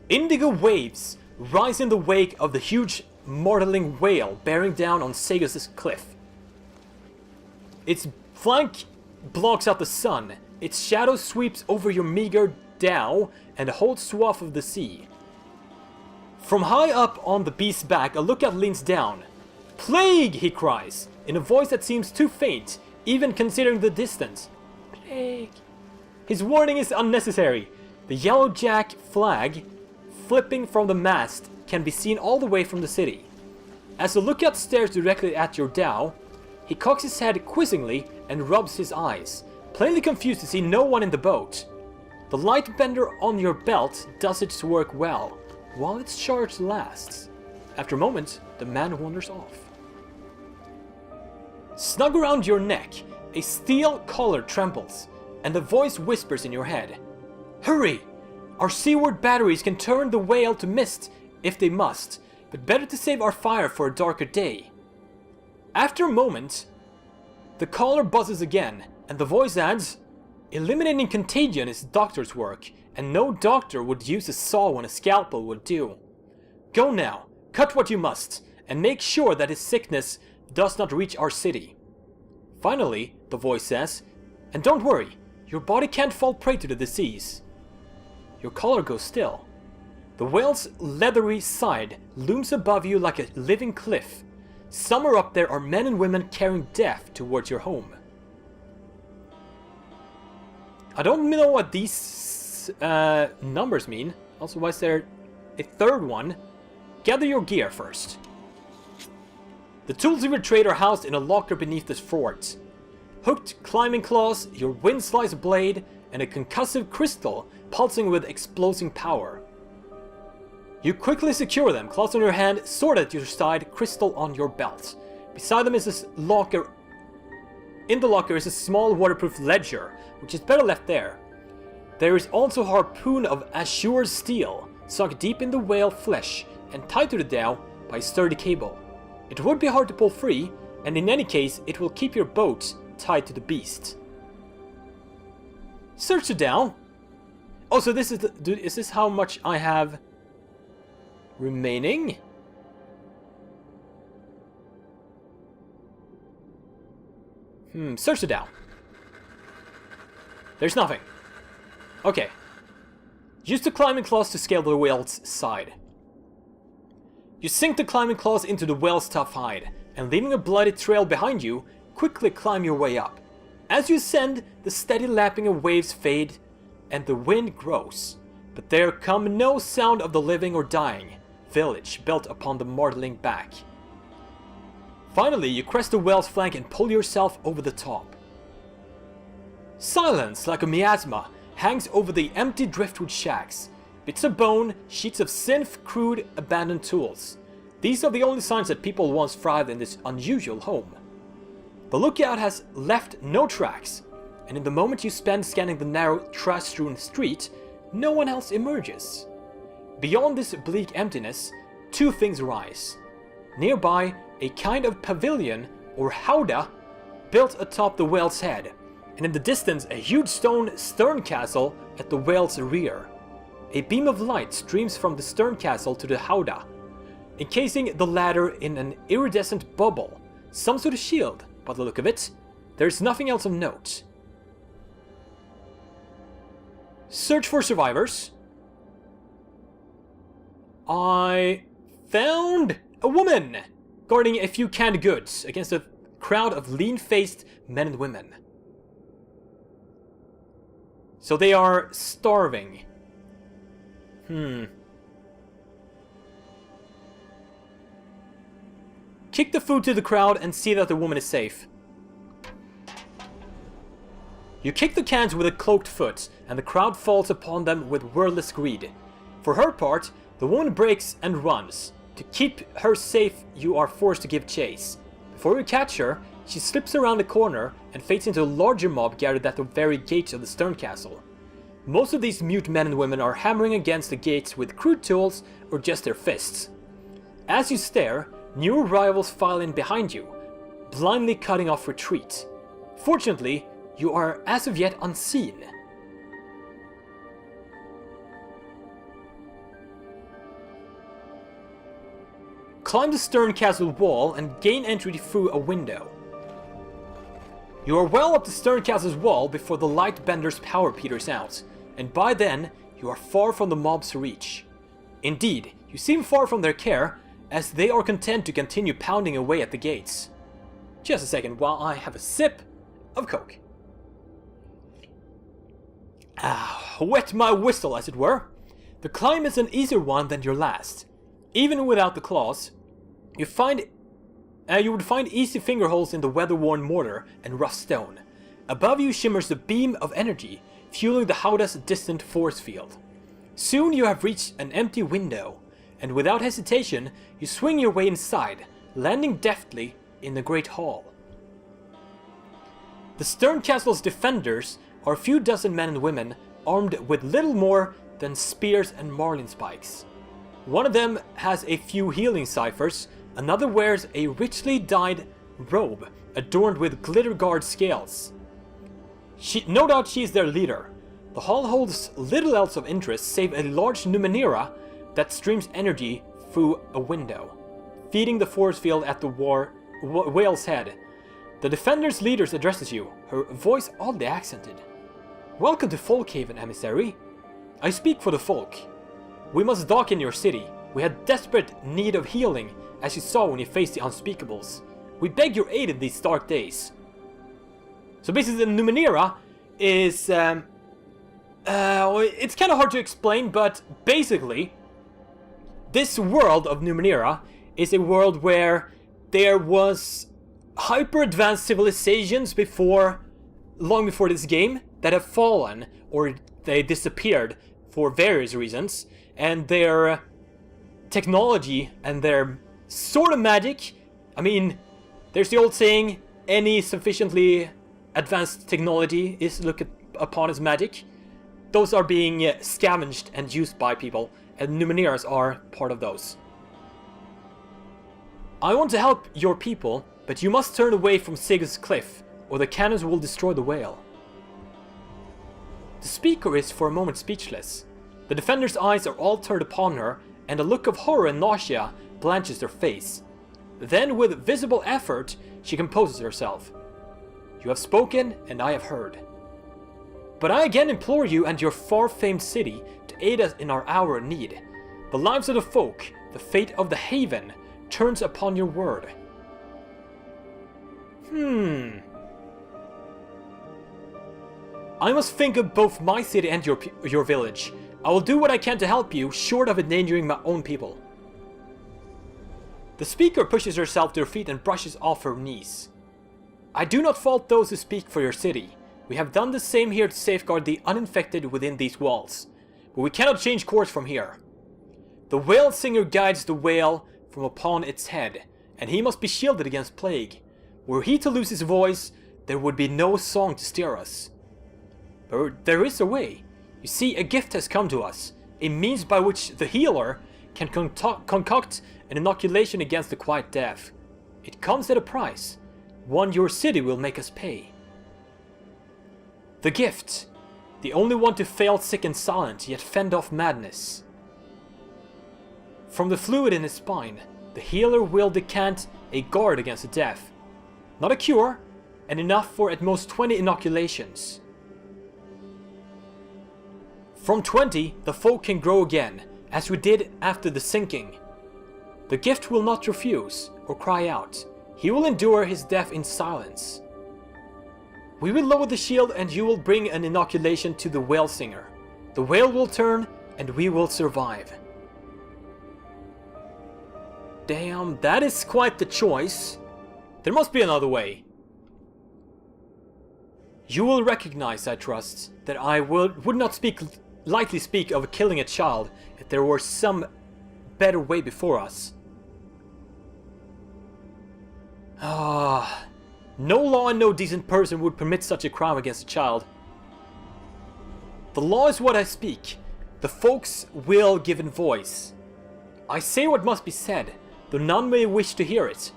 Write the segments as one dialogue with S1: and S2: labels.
S1: Indigo waves rise in the wake of the huge mortaling whale bearing down on Sagos' cliff. Its flank blocks out the sun. Its shadow sweeps over your meager dhow and a whole swath of the sea. From high up on the beast's back, a lookout leans down. "Plague!" he cries, in a voice that seems too faint, even considering the distance. Plague. His warning is unnecessary. The yellow jack flag, flipping from the mast, can be seen all the way from the city. As the lookout stares directly at your dhow, he cocks his head quizzingly and rubs his eyes, plainly confused to see no one in the boat. The light bender on your belt does its work well, while its charge lasts. After a moment, the man wanders off. Snug around your neck, a steel collar trembles, and a voice whispers in your head. "Hurry! Our seaward batteries can turn the whale to mist if they must, but better to save our fire for a darker day." After a moment, the collar buzzes again, and the voice adds, "Eliminating contagion is doctor's work, and no doctor would use a saw when a scalpel would do. Go now, cut what you must, and make sure that his sickness does not reach our city." Finally, the voice says, "And don't worry, your body can't fall prey to the disease." Your collar goes still. The whale's leathery side looms above you like a living cliff. Somewhere up there are men and women carrying death towards your home. I don't know what these numbers mean. Also, why is there a third one? Gather your gear first. The tools of your trade are housed in a locker beneath the fort. Hooked climbing claws, your wind-sliced blade, and a concussive crystal pulsing with explosive power. You quickly secure them, claws on your hand, sword at your side, crystal on your belt. Beside them is a locker. In the locker is a small waterproof ledger, which is better left there. There is also a harpoon of azure steel, sunk deep in the whale flesh and tied to the dhow by a sturdy cable. It would be hard to pull free, and in any case it will keep your boat tied to the beast. Search the dhow. Oh, so this is is this how much I have remaining? Search the dhow. There's nothing. Okay. Use the climbing claws to scale the whale's side. You sink the climbing claws into the whale's tough hide, and leaving a bloody trail behind you, quickly climb your way up. As you ascend, the steady lapping of waves fade, and the wind grows. But there come no sound of the living or dying village built upon the mortaling back. Finally, you crest the whale's flank and pull yourself over the top. Silence, like a miasma, hangs over the empty driftwood shacks. Bits of bone, sheets of synth, crude, abandoned tools. These are the only signs that people once thrived in this unusual home. The lookout has left no tracks, and in the moment you spend scanning the narrow, trash-strewn street, no one else emerges. Beyond this bleak emptiness, two things rise. Nearby, a kind of pavilion, or howdah, built atop the whale's head, and in the distance a huge stone stern castle at the whale's rear. A beam of light streams from the stern castle to the howdah, encasing the latter in an iridescent bubble, some sort of shield. By the look of it, there's nothing else of note. Search for survivors. I found a woman guarding a few canned goods against a crowd of lean-faced men and women. So they are starving. Kick the food to the crowd and see that the woman is safe. You kick the cans with a cloaked foot, and the crowd falls upon them with wordless greed. For her part, the woman breaks and runs. To keep her safe, you are forced to give chase. Before you catch her, she slips around the corner and fades into a larger mob gathered at the very gates of the stern castle. Most of these mute men and women are hammering against the gates with crude tools or just their fists. As you stare, new rivals file in behind you, blindly cutting off retreat. Fortunately, you are as of yet unseen. climb the stern castle wall and gain entry through a window. You are well up the stern castle's wall before the Lightbender's power peters out, and by then you are far from the mob's reach. Indeed, you seem far from their care, as they are content to continue pounding away at the gates. Just a second while I have a sip of Coke. Wet my whistle, as it were. The climb is an easier one than your last. Even without the claws, you would find easy fingerholes in the weather-worn mortar and rough stone. Above you shimmers the beam of energy, fueling the Howda's distant force field. Soon you have reached an empty window, and without hesitation, you swing your way inside, landing deftly in the great hall. The stern castle's defenders are a few dozen men and women armed with little more than spears and marlin spikes. One of them has a few healing ciphers, another wears a richly dyed robe adorned with glitter guard scales. No doubt she is their leader. The hall holds little else of interest save a large Numenera that streams energy through a window, feeding the force field at the whale's head. The defender's leader addresses you, her voice oddly accented. "Welcome to Folkhaven, emissary. I speak for the folk. We must dock in your city. We had desperate need of healing, as you saw when you faced the unspeakables. We beg your aid in these dark days." So basically the Numenera is... it's kind of hard to explain, but basically this world of Numenera is a world where there was hyper-advanced civilizations long before this game that have fallen, or they disappeared for various reasons, and their technology and their sort of magic, I mean, there's the old saying, any sufficiently advanced technology is looked upon as magic. Those are being scavenged and used by people, and Numeneras are part of those. I want to help your people, but you must turn away from Sigurd's cliff, or the cannons will destroy the whale. The speaker is for a moment speechless. The defender's eyes are all turned upon her, and a look of horror and nausea blanches her face. Then, with visible effort, she composes herself. "You have spoken, and I have heard. But I again implore you and your far-famed city to aid us in our hour of need. The lives of the folk, the fate of the haven, turns upon your word." "I must think of both my city and your village. I will do what I can to help you, short of endangering my own people." The speaker pushes herself to her feet and brushes off her knees. "I do not fault those who speak for your city. We have done the same here to safeguard the uninfected within these walls. But we cannot change course from here. The whale singer guides the whale from upon its head, and he must be shielded against plague. Were he to lose his voice, there would be no song to steer us. But there is a way. You see, a gift has come to us, a means by which the healer can concoct an inoculation against the quiet deaf. It comes at a price, one your city will make us pay. The gift, the only one to fail sick and silent, yet fend off madness. From the fluid in his spine, the healer will decant a guard against the deaf. Not a cure, and enough for at most 20 inoculations. From 20, the folk can grow again, as we did after the sinking. The gift will not refuse, or cry out. He will endure his death in silence. We will lower the shield and you will bring an inoculation to the whale singer. The whale will turn and we will survive. Damn, that is quite the choice. There must be another way. You will recognize, I trust, that I would not lightly speak of killing a child if there were some better way before us. No law and no decent person would permit such a crime against a child. The law is what I speak. The folks will given voice. I say what must be said, though none may wish to hear it.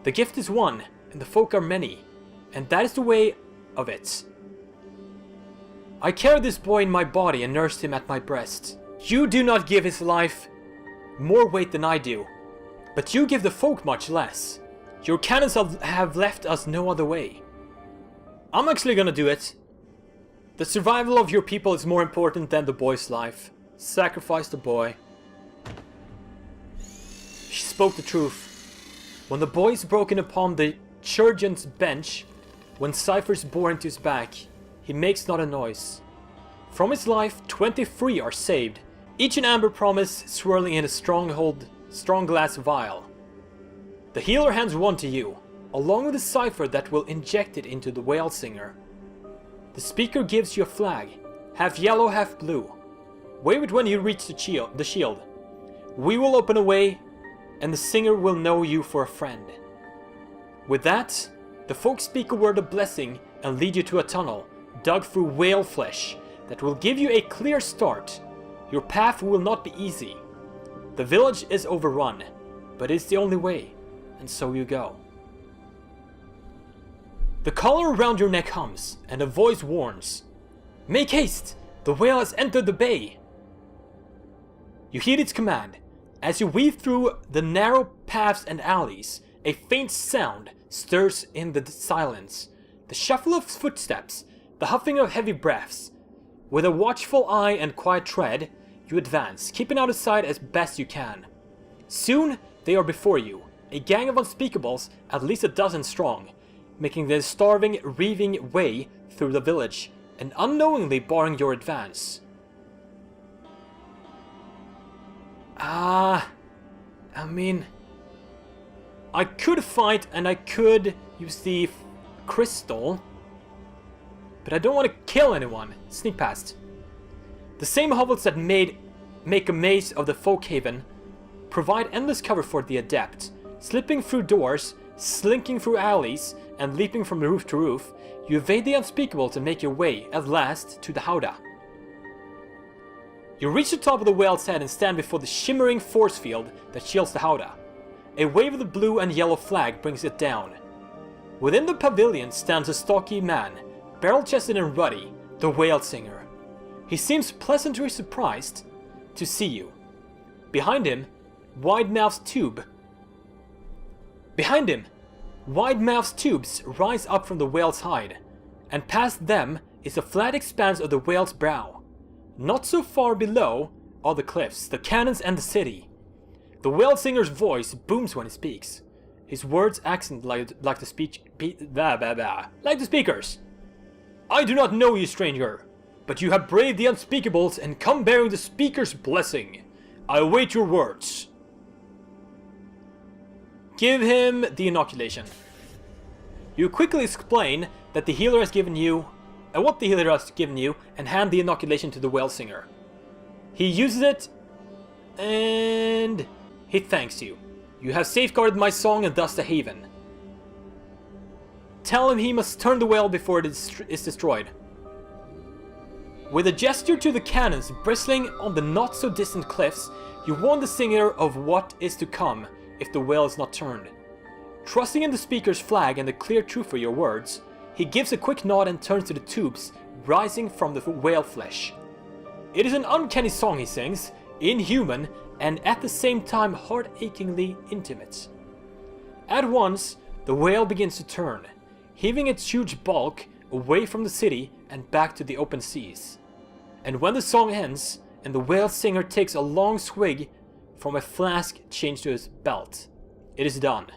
S1: The gift is one, and the folk are many, and that is the way of it. I carried this boy in my body and nursed him at my breast. You do not give his life more weight than I do. But you give the folk much less. Your cannons have left us no other way. I'm actually gonna do it. The survival of your people is more important than the boy's life. Sacrifice the boy. She spoke the truth. When the boy is broken upon the chirurgeon's bench, when ciphers bore into his back, he makes not a noise. From his life, 23 are saved, each an amber promise swirling in a strong glass vial. The healer hands one to you, along with a cipher that will inject it into the whale singer. The speaker gives you a flag, half yellow, half blue. Wave it when you reach the shield. We will open a way, and the singer will know you for a friend. With that, the folk speak a word of blessing and lead you to a tunnel, dug through whale flesh, that will give you a clear start. Your path will not be easy. The village is overrun, but it's the only way, and so you go. The collar around your neck hums, and a voice warns. Make haste! The whale has entered the bay! You heed its command. As you weave through the narrow paths and alleys, a faint sound stirs in the silence. The shuffle of footsteps, the huffing of heavy breaths. With a watchful eye and quiet tread, you advance, keeping out of sight as best you can. Soon, they are before you, a gang of unspeakables, at least a dozen strong, making their starving, reaving way through the village, and unknowingly barring your advance. I could fight and I could use the crystal, but I don't want to kill anyone. Sneak past. The same hovels that make a maze of the folk haven provide endless cover for the adept. Slipping through doors, slinking through alleys, and leaping from roof to roof, you evade the unspeakables and make your way, at last, to the howdah. You reach the top of the whale's head and stand before the shimmering force field that shields the howdah. A wave of the blue and yellow flag brings it down. Within the pavilion stands a stocky man, barrel-chested and ruddy, the whale singer. He seems pleasantly surprised to see you. Behind him, wide-mouthed tubes rise up from the whale's hide, and past them is a flat expanse of the whale's brow. Not so far below are the cliffs, the cannons, and the city. The whale singer's voice booms when he speaks. His words accent like the speakers. I do not know you, stranger, but you have braved the unspeakables and come bearing the speaker's blessing. I await your words. Give him the inoculation. You quickly explain that the healer has given you, what the healer has given you, and hand the inoculation to the whale singer. He uses it, and he thanks you. You have safeguarded my song and thus the haven. Tell him he must turn the whale before it is destroyed. With a gesture to the cannons bristling on the not-so-distant cliffs, you warn the singer of what is to come if the whale is not turned. Trusting in the speaker's flag and the clear truth for your words, he gives a quick nod and turns to the tubes rising from the whale flesh. It is an uncanny song he sings, inhuman and at the same time heart-achingly intimate. At once, the whale begins to turn, heaving its huge bulk away from the city and back to the open seas. And when the song ends, and the whale singer takes a long swig from a flask changed to his belt, it is done.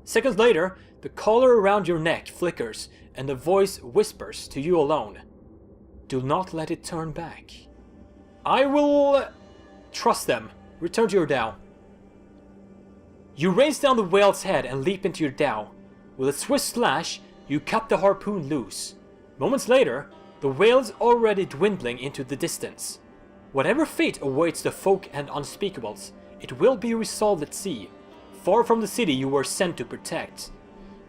S1: Seconds later, the collar around your neck flickers and a voice whispers to you alone. Do not let it turn back. I will trust them. Return to your dhow. You race down the whale's head and leap into your dhow. With a swift slash, you cut the harpoon loose. Moments later, the whale is already dwindling into the distance. Whatever fate awaits the folk and unspeakables, it will be resolved at sea, far from the city you were sent to protect.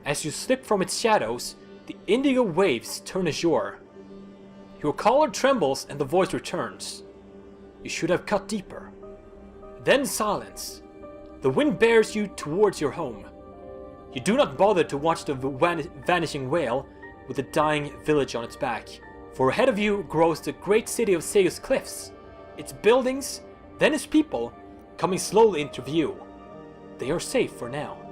S1: As you slip from its shadows, the indigo waves turn ashore. Your collar trembles and the voice returns. You should have cut deeper. Then silence. The wind bears you towards your home. You do not bother to watch the vanishing whale with the dying village on its back, for ahead of you grows the great city of Sega's cliffs, its buildings, then its people, coming slowly into view. they are safe for now.